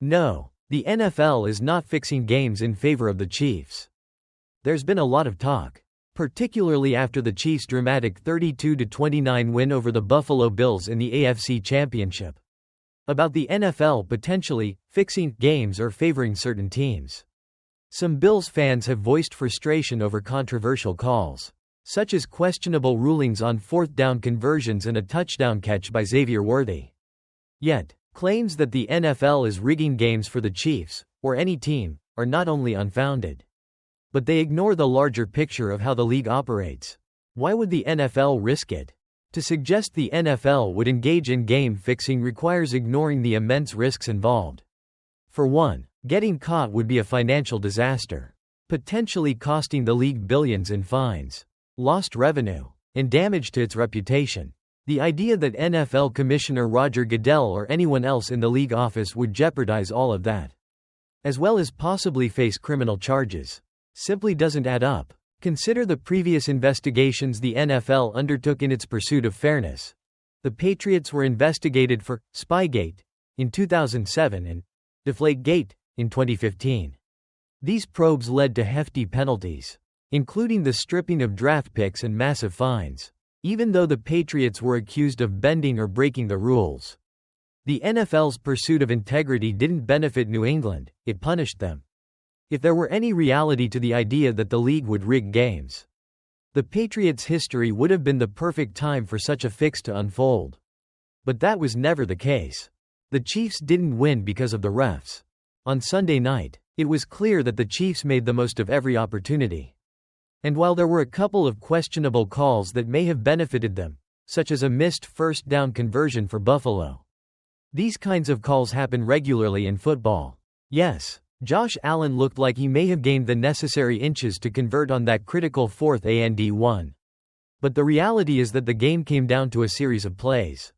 No, the NFL is not fixing games in favor of the Chiefs. There's been a lot of talk, particularly after the Chiefs' dramatic 32-29 win over the Buffalo Bills in the AFC Championship, about the NFL potentially fixing games or favoring certain teams. Some Bills fans have voiced frustration over controversial calls, such as questionable rulings on fourth down conversions and a touchdown catch by Xavier Worthy. Yet, claims that the NFL is rigging games for the Chiefs, or any team, are not only unfounded, but they ignore the larger picture of how the league operates. Why would the NFL risk it? To suggest the NFL would engage in game fixing requires ignoring the immense risks involved. For one, getting caught would be a financial disaster, potentially costing the league billions in fines, lost revenue, and damage to its reputation. The idea that NFL Commissioner Roger Goodell or anyone else in the league office would jeopardize all of that, as well as possibly face criminal charges, simply doesn't add up. Consider the previous investigations the NFL undertook in its pursuit of fairness. The Patriots were investigated for Spygate in 2007 and Deflategate in 2015. These probes led to hefty penalties, including the stripping of draft picks and massive fines, even though the Patriots were accused of bending or breaking the rules. The NFL's pursuit of integrity didn't benefit New England, it punished them. If there were any reality to the idea that the league would rig games, the Patriots' history would have been the perfect time for such a fix to unfold. But that was never the case. The Chiefs didn't win because of the refs. On Sunday night, it was clear that the Chiefs made the most of every opportunity. And while there were a couple of questionable calls that may have benefited them, such as a missed first down conversion for Buffalo, these kinds of calls happen regularly in football. Yes, Josh Allen looked like he may have gained the necessary inches to convert on that critical fourth and one. But the reality is that the game came down to a series of plays,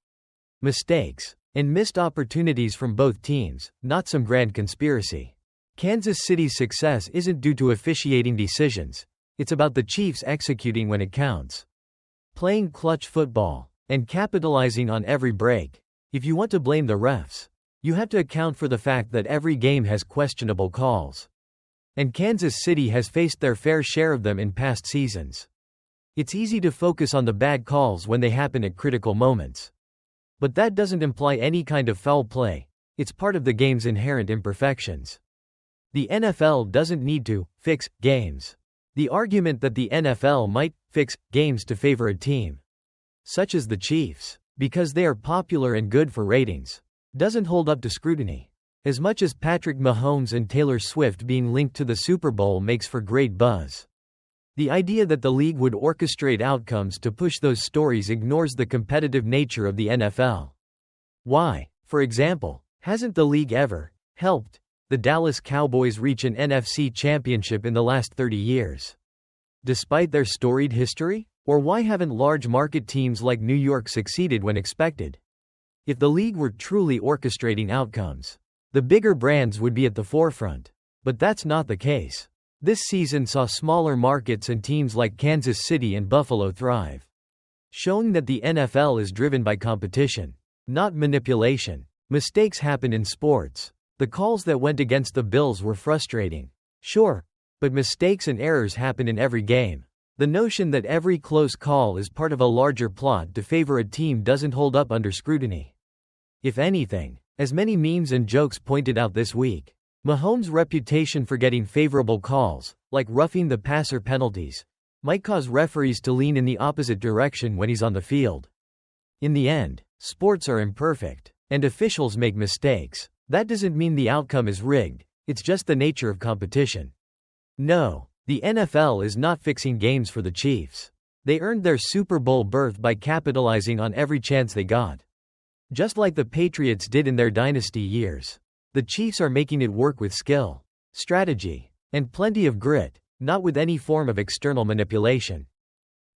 mistakes, and missed opportunities from both teams, not some grand conspiracy. Kansas City's success isn't due to officiating decisions, it's about the Chiefs executing when it counts, playing clutch football, and capitalizing on every break. If you want to blame the refs, you have to account for the fact that every game has questionable calls. And Kansas City has faced their fair share of them in past seasons. It's easy to focus on the bad calls when they happen at critical moments. But that doesn't imply any kind of foul play, it's part of the game's inherent imperfections. The NFL doesn't need to fix games. The argument that the NFL might fix games to favor a team, such as the Chiefs, because they are popular and good for ratings, doesn't hold up to scrutiny. As much as Patrick Mahomes and Taylor Swift being linked to the Super Bowl makes for great buzz, the idea that the league would orchestrate outcomes to push those stories ignores the competitive nature of the NFL. Why, for example, hasn't the league ever helped the Dallas Cowboys reach an NFC championship in the last 30 years, despite their storied history? Or why haven't large market teams like New York succeeded when expected? If the league were truly orchestrating outcomes, the bigger brands would be at the forefront. But that's not the case. This season saw smaller markets and teams like Kansas City and Buffalo thrive, showing that the NFL is driven by competition, not manipulation. Mistakes happen in sports. The calls that went against the Bills were frustrating, sure, but mistakes and errors happen in every game. The notion that every close call is part of a larger plot to favor a team doesn't hold up under scrutiny. If anything, as many memes and jokes pointed out this week, Mahomes' reputation for getting favorable calls, like roughing the passer penalties, might cause referees to lean in the opposite direction when he's on the field. In the end, sports are imperfect, and officials make mistakes. That doesn't mean the outcome is rigged, it's just the nature of competition. No, the NFL is not fixing games for the Chiefs. They earned their Super Bowl berth by capitalizing on every chance they got, just like the Patriots did in their dynasty years. The Chiefs are making it work with skill, strategy, and plenty of grit, not with any form of external manipulation.